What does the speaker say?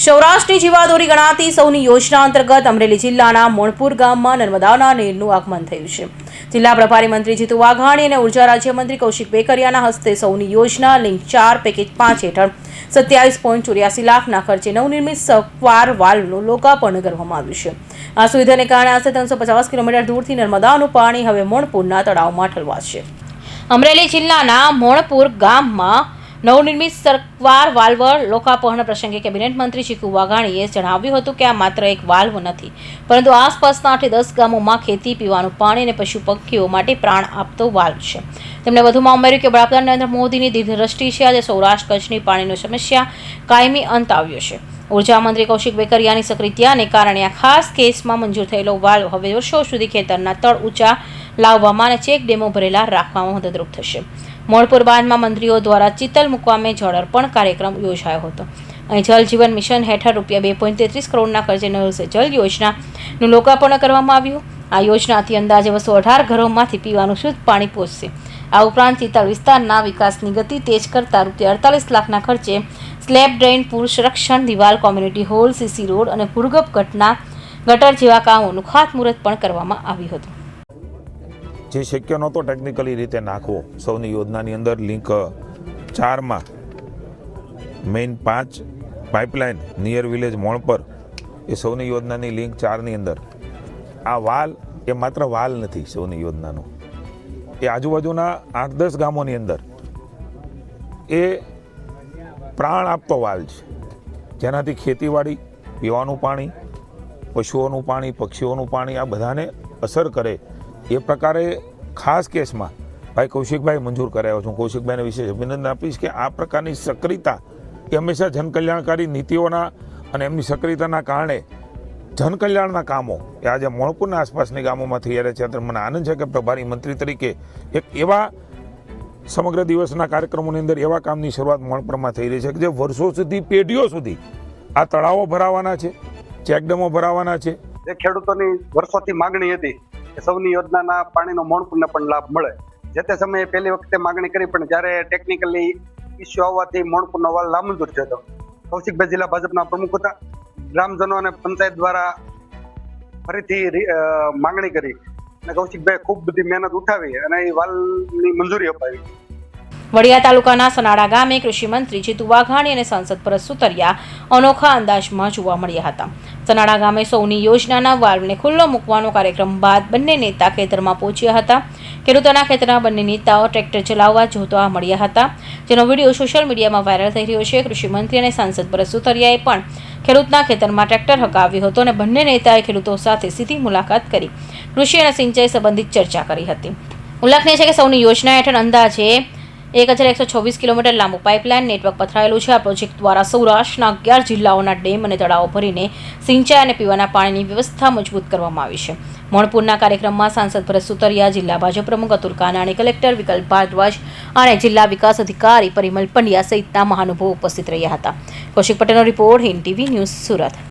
સૌરાષ્ટ્રની જીવાદોરી ગણાતી સૌની યોજના અંતર્ગત અમરેલી જિલ્લાના મોણપુર ગામમાં નર્મદાના નીરનું આગમન થયું છે. જિલ્લા પ્રભારી મંત્રી જીતુ વાઘાણી અને ઉર્જા રાજ્યમંત્રી કૌશિક વેકરિયાના હસ્તે સૌની યોજના લિંક 4 પેકેજ 5 હેઠળ 27.84 લાખના ખર્ચે નવનિર્મિત સકવાર વાલ્વનું લોકાર્પણ કરવામાં આવ્યું છે. આ સુવિધાને કારણે આશરે 350 કિલોમીટર દૂરથી નર્મદાનું પાણી હવે મોણપુરના તળાવમાં ઠલવાશે. અમરેલી જિલ્લાના મોણપુર ગામમાં નવનિર્મિત સકવાર વાલ્વ લોકાર્પણ પ્રસંગે કેબિનેટ મંત્રી જીતુ વાઘાણીએ જણાવ્યું હતું કે આ માત્ર એક વાલ્વ નથી, પરંતુ આસપાસના 8-10 ગામોમાં ખેતી, પીવાનું પાણી અને પશુ પક્ષીઓ માટે પ્રાણ આપતો વાલ્વ છે. તેમણે વધુમાં ઉમેર્યું કે વડાપ્રધાન નરેન્દ્ર મોદીની દીર્ઘદ્રષ્ટિ છે. આજે સૌરાષ્ટ્ર કચ્છની પાણીની સમસ્યા કાયમી અંત આવ્યો છે. ઉર્જા મંત્રી કૌશિક વેકરિયાની સક્રિયતાને કારણે આ ખાસ કેસમાં મંજૂર થયેલો વાલ્વ હવે વર્ષો સુધી ખેતરના તળ ઊંચા લાવવામાં અને ચેક ડેમો ભરેલા રાખવામાં મદદરૂપ થશે. મોણપુર બાંધમાં મંત્રીઓ દ્વારા ચિત્તલ મુકામે જળ અર્પણ કાર્યક્રમ યોજાયો હતો. અહીં જલ જીવન મિશન હેઠળ ₹2.33 કરોડના ખર્ચે નળ સે જલ યોજનાનું લોકાર્પણ કરવામાં આવ્યું. આ યોજનાથી અંદાજે 218 ઘરોમાંથી પીવાનું શુદ્ધ પાણી પહોંચશે. આ ઉપરાંત ચિત્તલ વિસ્તારના વિકાસની ગતિ તેજ કરતા ₹48 લાખના ખર્ચે સ્લેબ ડ્રેઇન, પૂર સંરક્ષણ, દિવાલ, કોમ્યુનિટી હોલ, સીસી રોડ અને ભૂગર્ભ ગટર જેવા કામોનું ખાતમુહૂર્ત પણ કરવામાં આવ્યું હતું. જે શક્ય નહોતો ટેકનિકલી રીતે નાખવો, સૌની યોજનાની અંદર લિંક 4માં main 5 pipeline near village Monpar, એ સૌની યોજનાની લિંક 4ની અંદર આ વાલ એ માત્ર વાલ નથી. સૌની યોજનાનો એ આજુબાજુના 8-10 ગામોની અંદર એ પ્રાણ આપતો વાલ છે, જેનાથી ખેતીવાડી, પીવાનું પાણી, પશુઓનું પાણી, પક્ષીઓનું પાણી આ બધાને અસર કરે એ પ્રકારે ખાસ કેસમાં ભાઈ કૌશિકભાઈ મંજૂર કરાયો છું. કૌશિકભાઈને વિશેષ અભિનંદન આપીશ કે આ પ્રકારની સક્રિયતા એ હંમેશા જનકલ્યાણકારી નીતિઓના અને એમની સક્રિયતાના કારણે જનકલ્યાણના કામો એ આજે મોણપુરના આસપાસની ગામોમાં થઈ રહ્યા છે. ત્યારે મને આનંદ છે કે પ્રભારી મંત્રી તરીકે એક એવા સમગ્ર દિવસના કાર્યક્રમોની અંદર એવા કામની શરૂઆત મોણપુરમાં થઈ રહી છે કે જે વર્ષો સુધી, પેઢીઓ સુધી આ તળાવો ભરાવાના છે, ચેકડેમો ભરાવાના છે. જે ખેડૂતોની વર્ષોથી માગણી હતી કે સૌની યોજનાના પાણીનો મોણપુરને પણ લાભ મળે, જે તે સમયે પહેલી વખતે માગણી કરી, પણ જ્યારે ટેકનિકલી ઇસ્યુ આવવાથી મોણપુરનો વાલ નામંજૂર થયો હતો. કૌશિકભાઈ જિલ્લા ભાજપના પ્રમુખ હતા. ગ્રામજનો અને પંચાયત દ્વારા ફરીથી માગણી કરી અને કૌશિકભાઈ ખૂબ બધી મહેનત ઉઠાવી અને એ વાલની મંજૂરી અપાવી. વડિયા તાલુકાના સનાડા ગામે કૃષિ મંત્રી જીતુ વાઘાણી અને સાંસદ ભરત સુતરિયા અનોખા અંદાજમાં જોવા મળ્યા હતા. સનાડા ગામે સૌની યોજનાના વાલ્વને ખુલ્લો મૂકવાનો કાર્યક્રમ બાદ બંને નેતા ખેતરમાં પહોંચ્યા હતા. ખેડૂતોના ખેતરના બંને નેતાઓ ટ્રેક્ટર ચલાવવા જોતા મળ્યા હતા, જેનો વિડીયો સોશિયલ મીડિયામાં વાયરલ થઈ રહ્યો છે. કૃષિ મંત્રી અને સાંસદ ભરત સુતરિયાએ પણ ખેડૂતના ખેતરમાં ટ્રેક્ટર હકાવ્યો હતો અને બંને નેતાએ ખેડૂતો સાથે સીધી મુલાકાત કરી કૃષિ અને સિંચાઈ સંબંધિત ચર્ચા કરી હતી. ઉલ્લેખનીય છે કે સૌની યોજના હેઠળ અંદાજે 1124 કિલોમીટર લાંબુ પાઇપલાઇન નેટવર્ક પથરાયેલું છે. આ પ્રોજેક્ટ દ્વારા સૌરાષ્ટ્રના 11 જિલ્લાઓના ડેમ અને તળાવો ભરીને સિંચાઈ અને પીવાના પાણીની વ્યવસ્થા મજબૂત કરવામાં આવી છે. મોણપુરના કાર્યક્રમમાં સાંસદ ભરત સુતરિયા, જિલ્લા ભાજપ પ્રમુખ અતુલ કાનાણી, કલેક્ટર વિકલ્પ ભારદ્વાજ અને જિલ્લા વિકાસ અધિકારી પરિમલ પંડ્યા સહિતના મહાનુભાવો ઉપસ્થિત રહ્યા હતા. કૌશિક પટેલનો report, Hind TV news, Surat.